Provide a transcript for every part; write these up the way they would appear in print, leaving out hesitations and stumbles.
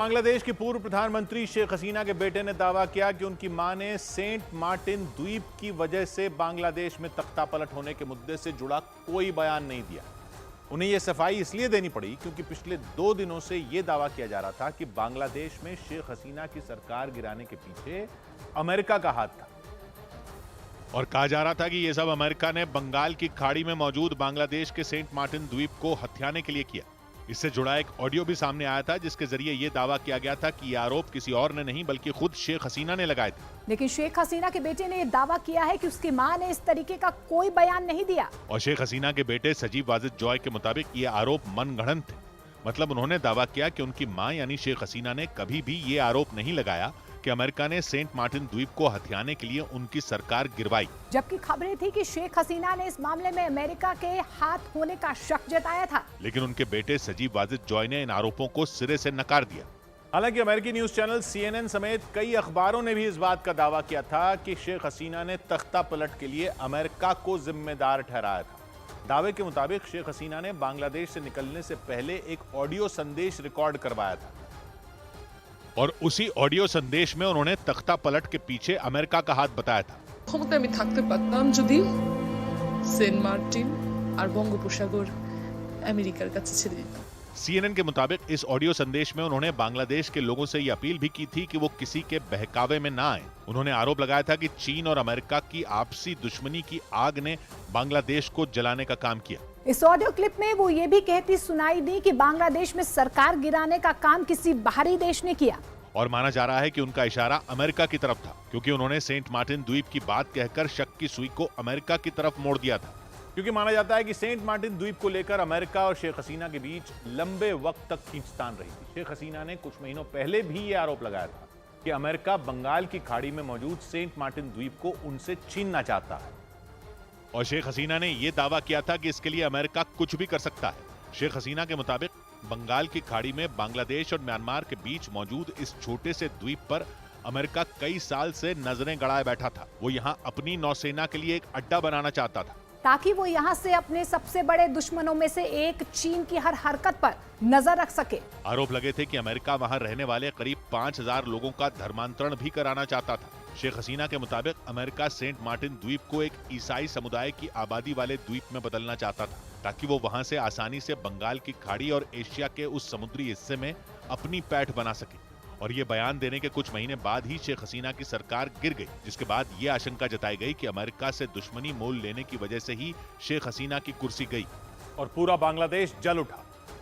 बांग्लादेश की पूर्व प्रधानमंत्री शेख हसीना के बेटे ने दावा किया कि उनकी मां ने सेंट मार्टिन द्वीप की वजह से बांग्लादेश में तख्तापलट होने के मुद्दे से जुड़ा कोई बयान नहीं दिया। उन्हें यह सफाई इसलिए देनी पड़ी क्योंकि पिछले 2 दिनों से यह दावा किया जा रहा था कि बांग्लादेश में शेख हसीना की सरकार गिराने के पीछे अमेरिका का हाथ था और कहा जा रहा था कि यह सब अमेरिका ने बंगाल की खाड़ी में मौजूद बांग्लादेश के सेंट मार्टिन द्वीप को हथियाने के लिए किया। इससे जुड़ा एक ऑडियो भी सामने आया था जिसके जरिए यह दावा किया गया था कि यह आरोप किसी और ने नहीं बल्कि खुद शेख हसीना ने लगाए थे। लेकिन शेख हसीना के बेटे ने यह दावा किया है कि उसकी मां ने इस तरीके का कोई बयान नहीं दिया। और शेख हसीना के बेटे सजीव वाजिद जॉय के मुताबिक ये आरोप मनगढ़ंत थे। मतलब उन्होंने दावा किया कि उनकी मां यानी शेख हसीना ने कभी भी ये आरोप नहीं लगाया कि अमेरिका ने सेंट मार्टिन द्वीप को हथियाने के लिए उनकी सरकार गिरवाई। जबकि खबरें थी कि शेख हसीना ने इस मामले में अमेरिका के हाथ होने का शक जताया था। लेकिन उनके बेटे सजीव वाजिद जॉय ने इन आरोपों को सिरे से नकार दिया। हालांकि अमेरिकी न्यूज चैनल CNN समेत कई अखबारों ने भी इस बात का दावा किया था कि शेख हसीना ने तख्ता पलट के लिए अमेरिका को जिम्मेदार ठहराया था। दावे के मुताबिक शेख हसीना ने बांग्लादेश से निकलने से पहले एक ऑडियो संदेश रिकॉर्ड करवाया था और उसी ऑडियो संदेश में उन्होंने तख्ता पलट के पीछे अमेरिका का हाथ बताया था। ক্ষমতায় আমি থাকতে পারতাম যদি সেন্ট মার্টিন আর বঙ্গোপসাগর আমেরিকার কাছে ছেড়ে দিতাম। CNN के मुताबिक इस ऑडियो संदेश में उन्होंने बांग्लादेश के लोगों से यह अपील भी की थी कि वो किसी के बहकावे में ना आए। उन्होंने आरोप लगाया था कि चीन और अमेरिका की आपसी दुश्मनी की आग ने बांग्लादेश को जलाने का काम किया। इस ऑडियो क्लिप में वो ये भी कहती सुनाई दी कि बांग्लादेश में सरकार गिराने का काम किसी बाहरी देश ने किया। और माना जा रहा है कि उनका इशारा अमेरिका की तरफ था क्योंकि उन्होंने सेंट मार्टिन द्वीप की बात कहकर शक की सुई को अमेरिका की तरफ मोड़ दिया था। क्योंकि माना जाता है कि सेंट मार्टिन द्वीप को लेकर अमेरिका और शेख हसीना के बीच लंबे वक्त तक खींचतान रही थी। शेख हसीना ने कुछ महीनों पहले भी यह आरोप लगाया था कि अमेरिका बंगाल की खाड़ी में मौजूद सेंट मार्टिन द्वीप को उनसे छीनना चाहता है और शेख हसीना ने यह दावा किया था कि इसके लिए अमेरिका कुछ भी कर सकता है। शेख हसीना के मुताबिक बंगाल की खाड़ी में बांग्लादेश और म्यांमार के बीच मौजूद इस छोटे से द्वीप पर अमेरिका कई साल से नजरें गड़ाए बैठा था। वो यहाँ अपनी नौसेना के लिए एक अड्डा बनाना चाहता था ताकि वो यहाँ से अपने सबसे बड़े दुश्मनों में से एक चीन की हर हरकत पर नजर रख सके। आरोप लगे थे कि अमेरिका वहां रहने वाले करीब 5000 लोगों का धर्मांतरण भी कराना चाहता था। शेख हसीना के मुताबिक अमेरिका सेंट मार्टिन द्वीप को एक ईसाई समुदाय की आबादी वाले द्वीप में बदलना चाहता था ताकि वो वहां से आसानी से बंगाल की खाड़ी और एशिया के उस समुद्री हिस्से में अपनी पैठ बना सके। और ये बयान देने के कुछ महीने बाद ही शेख हसीना की सरकार गिर गई, जिसके बाद ये आशंका जताई गई कि अमेरिका से दुश्मनी मोल लेने की वजह से ही शेख हसीना की कुर्सी गई और पूरा बांग्लादेश जल उठा।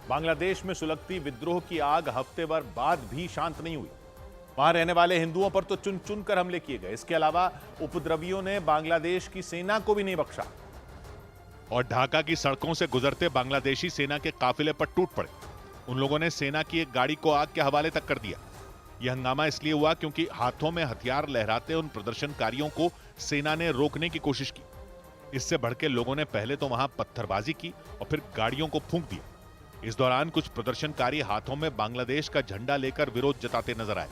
बांग्लादेश में सुलगती विद्रोह की आग हफ्ते भर बाद भी शांत नहीं हुई। वहां रहने वाले हिंदुओं पर तो चुन चुन कर हमले किए गए। इसके अलावा उपद्रवियों ने बांग्लादेश की सेना को भी नहीं बख्शा और ढाका की सड़कों से गुजरते बांग्लादेशी सेना के काफिले पर टूट पड़े। उन लोगों ने सेना की एक गाड़ी को आग के हवाले तक कर दिया। यह हंगामा इसलिए हुआ क्योंकि हाथों में हथियार लहराते उन प्रदर्शनकारियों को सेना ने रोकने की कोशिश की। इससे भड़के लोगों ने पहले तो वहां पत्थरबाजी की और फिर गाड़ियों को फूंक दिया। इस दौरान कुछ प्रदर्शनकारी हाथों में बांग्लादेश का झंडा लेकर विरोध जताते नजर आए।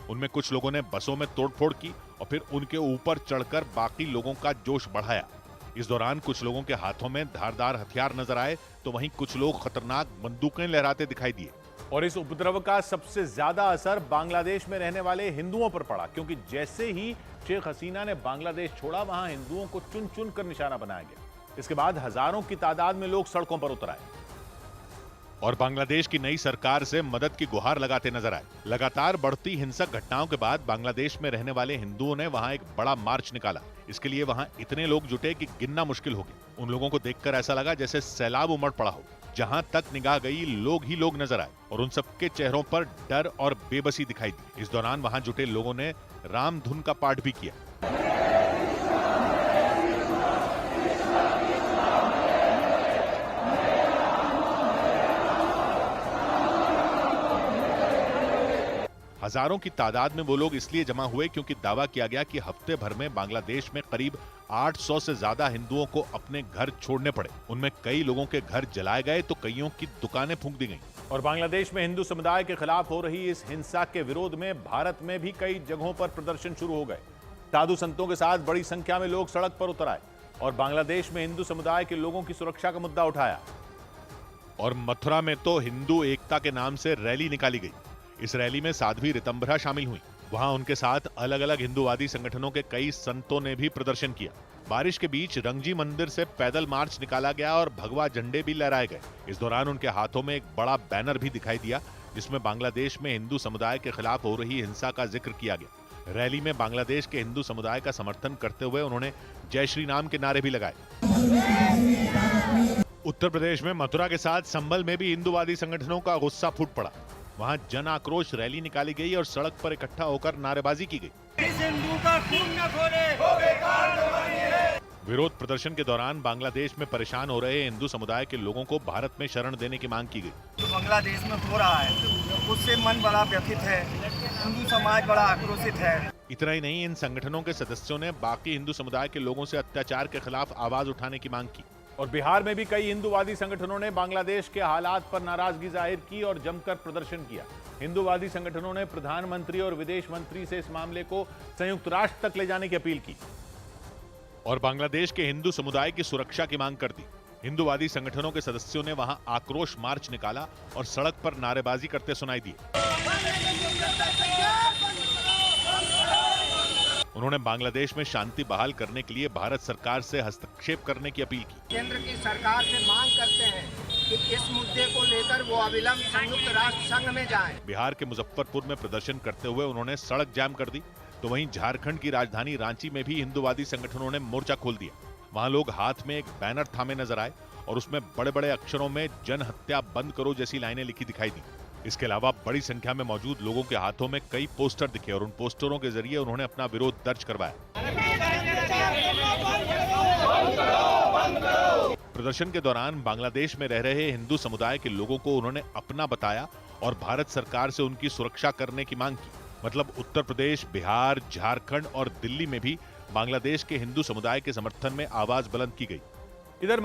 उनमें कुछ लोगों ने बसों में तोड़फोड़ की और फिर उनके ऊपर चढ़कर बाकी लोगों का जोश बढ़ाया। इस दौरान कुछ लोगों के हाथों में धारदार हथियार नजर आए तो वहीं कुछ लोग खतरनाक बंदूकें लहराते दिखाई दिए। और इस उपद्रव का सबसे ज्यादा असर बांग्लादेश में रहने वाले हिंदुओं पर पड़ा क्योंकि जैसे ही शेख हसीना ने बांग्लादेश छोड़ा वहां हिंदुओं को चुन चुन कर निशाना बनाया गया। इसके बाद हजारों की तादाद में लोग सड़कों पर उतर आए और बांग्लादेश की नई सरकार से मदद की गुहार लगाते नजर आए। लगातार बढ़ती हिंसक घटनाओं के बाद बांग्लादेश में रहने वाले हिंदुओं ने वहां एक बड़ा मार्च निकाला। इसके लिए वहां इतने लोग जुटे कि गिनना मुश्किल हो गया। उन लोगों को देखकर ऐसा लगा जैसे सैलाब उमड़ पड़ा हो। जहां तक निगाह गई लोग ही लोग नजर आए और उन सबके चेहरों पर डर और बेबसी दिखाई दी। इस दौरान वहां जुटे लोगों ने राम धुन का पाठ भी किया। हजारों की तादाद में वो लोग इसलिए जमा हुए क्योंकि दावा किया गया कि हफ्ते भर में बांग्लादेश में करीब 800 से ज्यादा हिंदुओं को अपने घर छोड़ने पड़े। उनमें कई लोगों के घर जलाए गए तो कईयों की दुकानें फूंक दी गईं। और बांग्लादेश में हिंदू समुदाय के खिलाफ हो रही इस हिंसा के विरोध में भारत में भी कई जगहों पर प्रदर्शन शुरू हो गए। साधु संतों के साथ बड़ी संख्या में लोग सड़क पर उतर आए और बांग्लादेश में हिंदू समुदाय के लोगों की सुरक्षा का मुद्दा उठाया। और मथुरा में तो हिंदू एकता के नाम से रैली निकाली गई। इस रैली में साध्वी रितंभरा शामिल हुई। वहां उनके साथ अलग अलग हिंदूवादी संगठनों के कई संतों ने भी प्रदर्शन किया। बारिश के बीच रंगजी मंदिर से पैदल मार्च निकाला गया और भगवा झंडे भी लहराए गए। इस दौरान उनके हाथों में एक बड़ा बैनर भी दिखाई दिया जिसमें बांग्लादेश में हिंदू समुदाय के खिलाफ हो रही हिंसा का जिक्र किया गया। रैली में बांग्लादेश के हिंदू समुदाय का समर्थन करते हुए उन्होंने जय श्री राम के नारे भी लगाए। उत्तर प्रदेश में मथुरा के साथ संभल में भी हिंदूवादी संगठनों का गुस्सा फूट पड़ा। वहां जन आक्रोश रैली निकाली गई और सड़क पर इकट्ठा होकर नारेबाजी की गई। हिंदू का खून न खोले, वो बेकार दवाई है। विरोध प्रदर्शन के दौरान बांग्लादेश में परेशान हो रहे हिंदू समुदाय के लोगों को भारत में शरण देने की मांग की गई। जो बांग्लादेश में हो रहा है उससे मन बड़ा व्यथित है, हिंदू समाज बड़ा आक्रोशित है। इतना ही नहीं, इन संगठनों के सदस्यों ने बाकी हिंदू समुदाय के लोगों से अत्याचार के खिलाफ आवाज उठाने की मांग की। और बिहार में भी कई हिंदूवादी संगठनों ने बांग्लादेश के हालात पर नाराजगी जाहिर की और जमकर प्रदर्शन किया। हिंदूवादी संगठनों ने प्रधानमंत्री और विदेश मंत्री से इस मामले को संयुक्त राष्ट्र तक ले जाने की अपील की और बांग्लादेश के हिंदू समुदाय की सुरक्षा की मांग कर दी। हिंदूवादी संगठनों के सदस्यों ने वहां आक्रोश मार्च निकाला और सड़क पर नारेबाजी करते सुनाई दिए। उन्होंने बांग्लादेश में शांति बहाल करने के लिए भारत सरकार से हस्तक्षेप करने की अपील की। केंद्र की सरकार से मांग करते हैं कि इस मुद्दे को लेकर वो अविलंब संयुक्त राष्ट्र संघ में जाएं। बिहार के मुजफ्फरपुर में प्रदर्शन करते हुए उन्होंने सड़क जाम कर दी, तो वहीं झारखंड की राजधानी रांची में भी हिंदूवादी संगठनों ने मोर्चा खोल दिया। वहां लोग हाथ में एक बैनर थामे नजर आए और उसमें बड़े बड़े अक्षरों में जन हत्या बंद करो जैसी लाइनें लिखी दिखाई दी। इसके अलावा बड़ी संख्या में मौजूद लोगों के हाथों में कई पोस्टर दिखे और उन पोस्टरों के जरिए उन्होंने अपना विरोध दर्ज करवाया। प्रदर्शन के दौरान बांग्लादेश में रह रहे हिंदू समुदाय के लोगों को उन्होंने अपना बताया और भारत सरकार से उनकी सुरक्षा करने की मांग की। मतलब उत्तर प्रदेश, बिहार, झारखंड और दिल्ली में भी बांग्लादेश के हिंदू समुदाय के समर्थन में आवाज बुलंद की गई। इधर